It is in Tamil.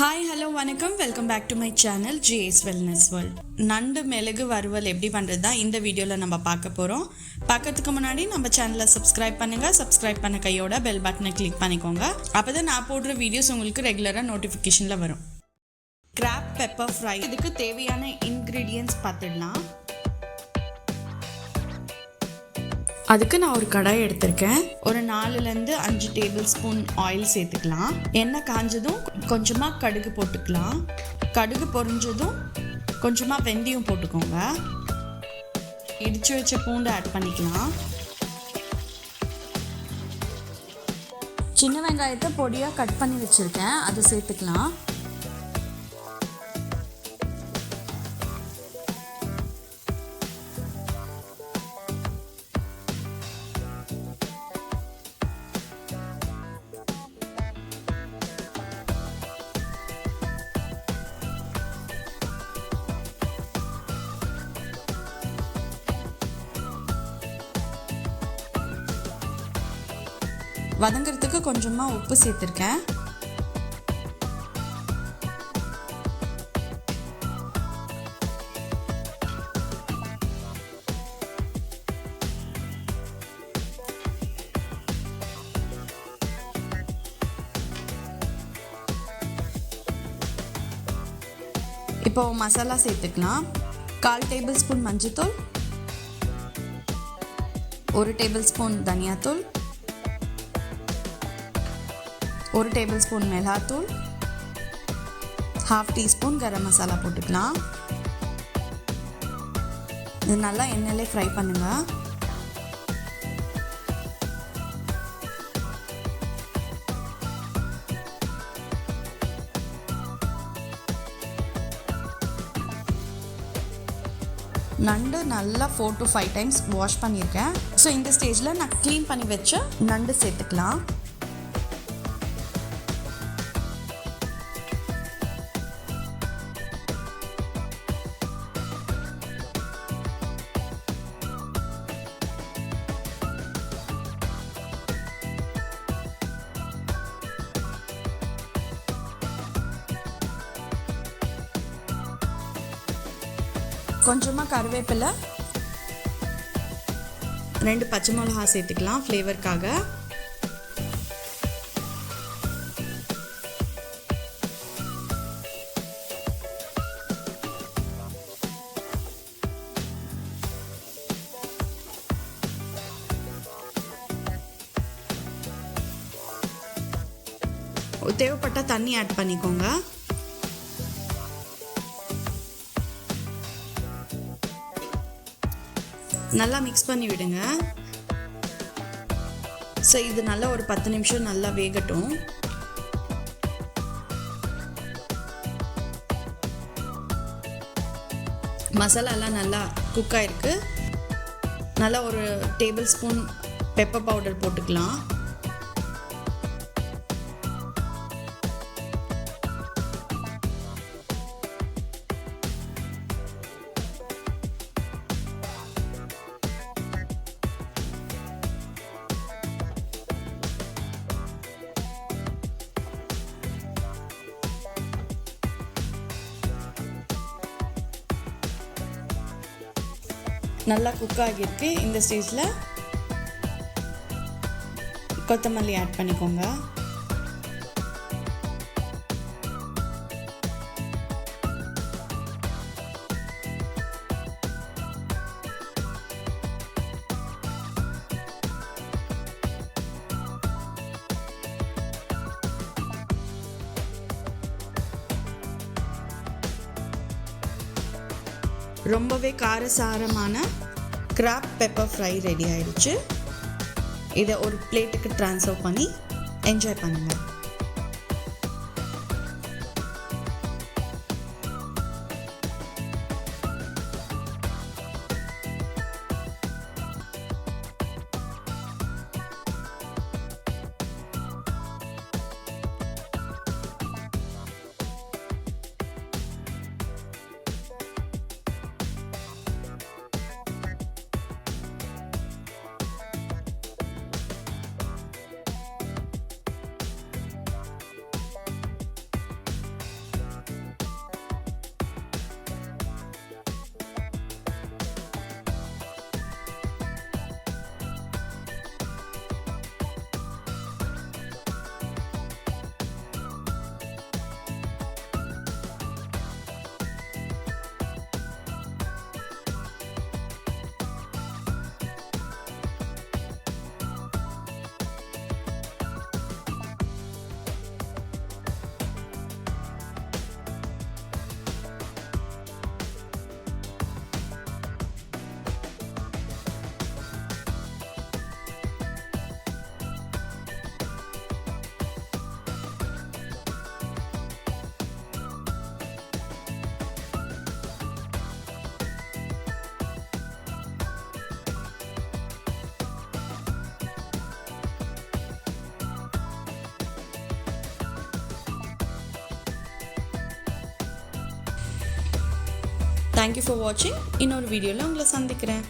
ஹாய் ஹலோ வணக்கம், welcome back to my channel GS wellness world. நண்டு மிளகு வறுவல் எப்படி பண்ணுறது தான் இந்த வீடியோவில் நம்ம பார்க்க போகிறோம். பார்க்கறதுக்கு முன்னாடி நம்ம சேனலை சப்ஸ்கிரைப் பண்ணுங்கள். சப்ஸ்கிரைப் பண்ண கையோட பெல் பட்டனை கிளிக் பண்ணிக்கோங்க. அப்போ தான் நான் போடுற வீடியோஸ் உங்களுக்கு ரெகுலராக நோட்டிஃபிகேஷனில் வரும். கிராப் பெப்பர் ஃப்ரை, இதுக்கு தேவையான இன்க்ரீடியன்ட்ஸ் பார்த்துடலாம். அதுக்கு நான் ஒரு கடாய் எடுத்திருக்கேன். ஒரு 4-5 டேபிள் ஸ்பூன் ஆயில் சேர்த்துக்கலாம். எண்ணெய் காஞ்சதும் கொஞ்சமாக கடுகு போட்டுக்கலாம். கடுகு பொரிஞ்சதும் கொஞ்சமாக வெந்தயம் போட்டுக்கோங்க. இடித்து வச்ச பூண்டு ஆட் பண்ணிக்கலாம். சின்ன வெங்காயத்தை பொடியாக கட் பண்ணி வச்சுருக்கேன், அதை சேர்த்துக்கலாம். வதங்கிறதுக்கு கொஞ்சமாக உப்பு சேர்த்துருக்கேன். இப்போ மசாலா சேர்த்துக்கலாம். 1/4 டேபிள் ஸ்பூன் மஞ்சள்தூள், 1 டேபிள் ஸ்பூன் தனியாத்தூள், 1 டேபிள் ஸ்பூன் மிளகாத்தூள், 1/2 டீஸ்பூன் கரம் மசாலா போட்டுக்கலாம். இது நல்லா எண்ணெயிலே ஃப்ரை பண்ணுங்க. நண்டு நல்லா 4 to 5 டைம்ஸ் வாஷ் பண்ணியிருக்கேன். ஸோ இந்த ஸ்டேஜில் நான் க்ளீன் பண்ணி வச்ச நண்டு சேர்த்துக்கலாம். கொஞ்சமாக கருவேப்பிலை, 2 பச்சை மிளகா சேர்த்துக்கலாம் ஃப்ளேவருக்காக. தேவைப்பட்ட தண்ணி ஆட் பண்ணிக்கோங்க. நல்லா மிக்ஸ் பண்ணி விடுங்க. ஸோ இது நல்லா ஒரு 10 நிமிஷம் நல்லா வேகட்டும். மசாலாலாம் நல்லா குக் ஆயிருக்கு. நல்லா ஒரு டேபிள் ஸ்பூன் பெப்பர் பவுடர் போட்டுக்கலாம். நல்லா குக் ஆகியிருக்கு. இந்த ஸ்டேஜில் கொத்தமல்லி ஆட் பண்ணிக்கோங்க. ரொம்பவே காரசாரமான கிராப் பெப்பர் ஃப்ரை ரெடி ஆயிடுச்சு. இதை ஒரு பிளேட்டுக்கு ட்ரான்ஸ்ஃபர் பண்ணி என்ஜாய் பண்ணுங்கள். தேங்க்யூ ஃபார் வாட்சிங். இன்னொரு வீடியோவில் உங்களை சந்திக்கிறேன்.